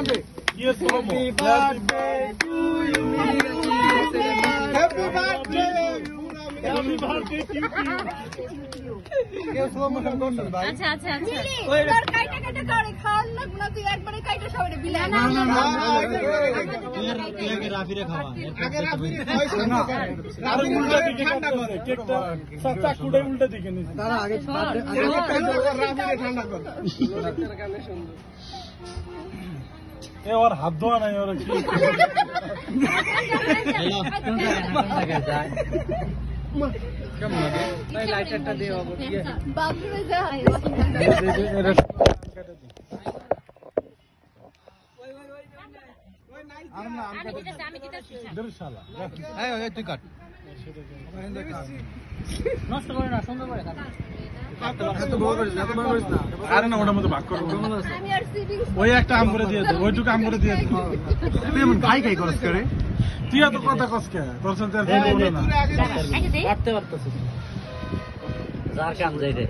Yes, Happy birthday to you. Happy birthday. Happy birthday to you. কেউ slow motion করছেন ভাই? আচ্ছা আচ্ছা আচ্ছা। তোর কাইটা কাইটা করে খাওয়ার না তুই একবারে কাইটা সবারে বিলা না না না আগে রাফিরে খাওয়া আগে রাফিরে খাওয়াইছেন না আর উল্টা দিকে ঠান্ডা করে কেকটা চাকুটাই উল্টা দিকে নিছে তারা আগে রাফিরে ঠান্ডা করে এ ওর হাত ধোয়া নাই ওর কি হ্যালো কেমন লাগে তাই লাইটারটা দে বাবু বাবুরে যায় আর না আমি দিতেছি দরশালা এই তুই কাট নষ্ট করে না সুন্দর করে কাট আরে না ওটার মধ্যে ভাগ করবো আমি আর সিভিংস ওই একটা আম করে দিয়ে দে ওইটুকু আম করে দিয়ে দে তুই এমন খাই খাই করস করে তুই এত কথা কস কে তোর সাথে আর বলবো না এই যে কাটতে পারতেছিস যার কাম যাই রে